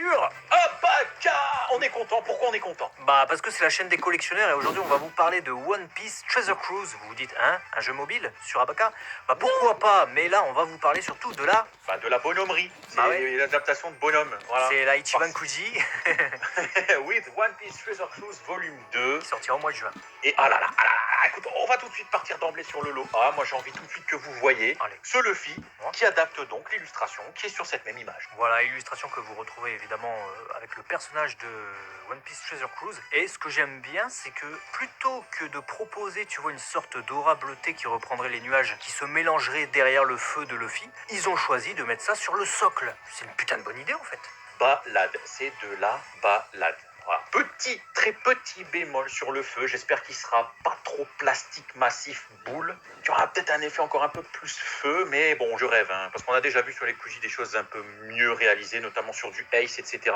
sur Abaka. On est content. Pourquoi on est content? Bah parce que c'est la chaîne des collectionneurs et aujourd'hui on va vous parler de One Piece Treasure Cruise. Vous vous dites, hein, un jeu mobile sur Abaka? Bah pourquoi pas, mais là on va vous parler surtout de la... Enfin, de la bonhommerie. C'est Bah ouais. l'adaptation de bonhomme. Voilà. C'est la Ichiban Kuji With One Piece Treasure Cruise volume 2. qui sortira au mois de juin. Et ah là là, écoute, on va tout de suite partir d'emblée sur le lot. Ah, moi j'ai envie tout de suite que vous voyez Allez. ce Luffy qui adapte donc l'illustration qui est sur cette même image. Voilà, illustration que vous retrouvez évidemment avec le personnage de One Piece Treasure Cruise. Et ce que j'aime bien, c'est que plutôt que de proposer, tu vois, une sorte d'aura bleutée qui reprendrait les nuages, qui se mélangerait derrière le feu de Luffy, ils ont choisi de mettre ça sur le socle. C'est une putain de bonne idée en fait. Balade, c'est de la balade. Voilà. Petit, très petit bémol sur le feu. J'espère qu'il sera pas trop plastique massif boule. Il y aura peut-être un effet encore un peu plus feu, mais bon, je rêve, hein, parce qu'on a déjà vu sur les Kuji des choses un peu mieux réalisées, notamment sur du Ace, etc.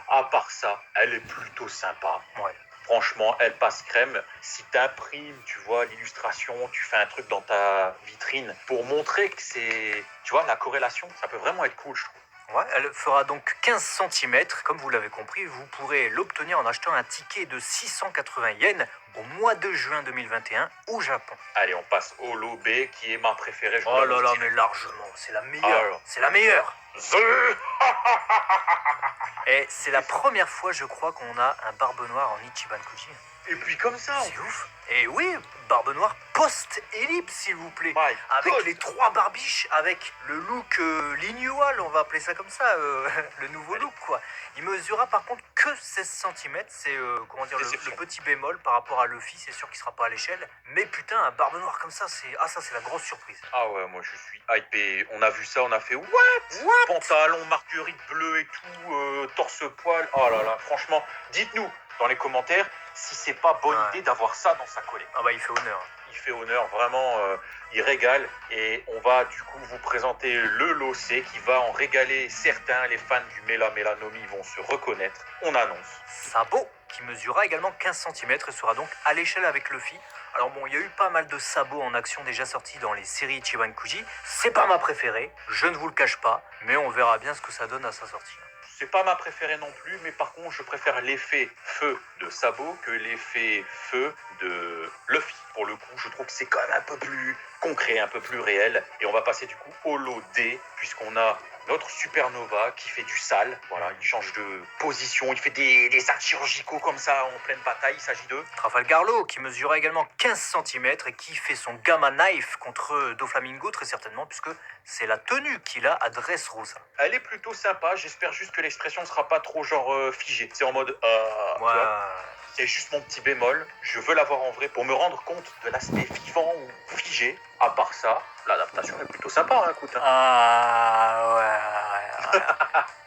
À part ça, elle est plutôt sympa. Ouais. Franchement, elle passe crème. Si tu imprimes, tu vois, l'illustration, tu fais un truc dans ta vitrine pour montrer que c'est, tu vois, la corrélation, ça peut vraiment être cool, je trouve. Ouais, elle fera donc 15 cm, comme vous l'avez compris, vous pourrez l'obtenir en achetant un ticket de 680 yens au mois de juin 2021 au Japon. Allez, on passe au lot B, qui est ma préférée. Je vous Oh là l'annonce là, direct. mais largement, c'est la meilleure, Alors. c'est la meilleure. The- Et c'est la première fois, je crois, qu'on a un Barbe Noire en Ichiban Kuji. Et puis comme ça, C'est ouf. Et oui, Barbe Noire post-ellipse, s'il vous plaît. My Avec God. les 3 barbiches, avec le look Lignual, on va appeler ça comme ça, le nouveau look, quoi. Il mesurera par contre que 16 cm, c'est comment dire, Déception. le petit bémol par rapport à Luffy, c'est sûr qu'il sera pas à l'échelle. Mais putain, un Barbe Noire comme ça, ça c'est la grosse surprise. Ah ouais, moi je suis hypé. On a vu ça, on a fait what? What? Pantalon, marguerite bleue et tout, torse-poil. Oh là là, franchement, dites-nous dans les commentaires si c'est pas bonne Ouais. idée d'avoir ça dans sa collée. Ah bah il fait honneur. Il fait honneur, vraiment, il régale. Et on va du coup vous présenter le lot C qui va en régaler certains. Les fans du Mela Melanomi vont se reconnaître. On annonce. Sabot, qui mesurera également 15 cm et sera donc à l'échelle avec Luffy. Alors bon, il y a eu pas mal de sabots en action déjà sortis dans les séries Ichiban Kuji. C'est pas ma préférée, je ne vous le cache pas, mais on verra bien ce que ça donne à sa sortie. C'est pas ma préférée non plus, mais par contre, je préfère l'effet feu de Sabot que l'effet feu de Luffy. Pour le coup, je trouve que c'est quand même un peu plus concret, un peu plus réel. Et on va passer du coup au lot D, puisqu'on a notre Supernova qui fait du sale. Voilà, il change de position, il fait des actes chirurgicaux comme ça en pleine bataille. Il s'agit de Trafalgar Law, qui mesura également 15 cm et qui fait son Gamma Knife contre Doflamingo très certainement, puisque c'est la tenue qu'il a à Dressrosa. Elle est plutôt sympa. J'espère juste que l'expression sera pas trop genre figée. C'est en mode tu vois. Ouais. C'est juste mon petit bémol. Je veux l'avoir en vrai pour me rendre compte de l'aspect vivant ou figé. À part ça, l'adaptation est plutôt sympa, hein, écoute. Hein. Ah ouais.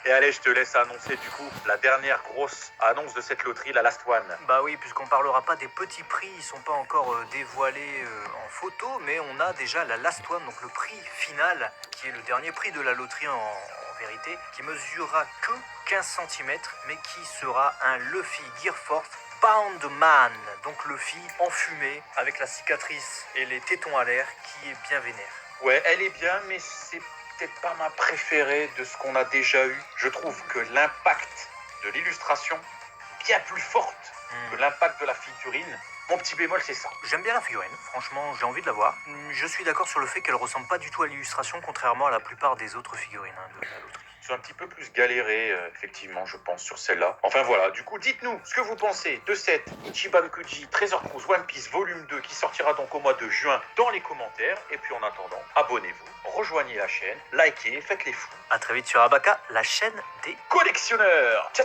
Et allez, je te laisse annoncer du coup la dernière grosse annonce de cette loterie, la last one. Bah oui, puisqu'on parlera pas des petits prix, ils sont pas encore dévoilés en photo, mais on a déjà la last one, donc le prix final, qui est le dernier prix de la loterie en vérité, qui mesurera que 15 cm, mais qui sera un Luffy Gear Force Pound Man, donc Luffy enfumé, avec la cicatrice et les tétons à l'air, qui est bien vénère. Ouais, elle est bien, mais c'est peut-être pas ma préférée de ce qu'on a déjà eu. Je trouve que l'impact de l'illustration est bien plus forte que l'impact de la figurine. Mon petit bémol, c'est ça. J'aime bien la figurine, franchement j'ai envie de la voir. Je suis d'accord sur le fait qu'elle ressemble pas du tout à l'illustration, contrairement à la plupart des autres figurines de la loterie. Ils ont un petit peu plus galéré, effectivement, je pense, sur celle-là. Enfin voilà, du coup, dites-nous ce que vous pensez de cette Ichiban Kuji Treasure Cruise One Piece Volume 2 qui sortira donc au mois de juin dans les commentaires. Et puis en attendant, abonnez-vous, rejoignez la chaîne, likez, faites les fous. A très vite sur Abaka, la chaîne des Collectionneurs. Ciao, ciao.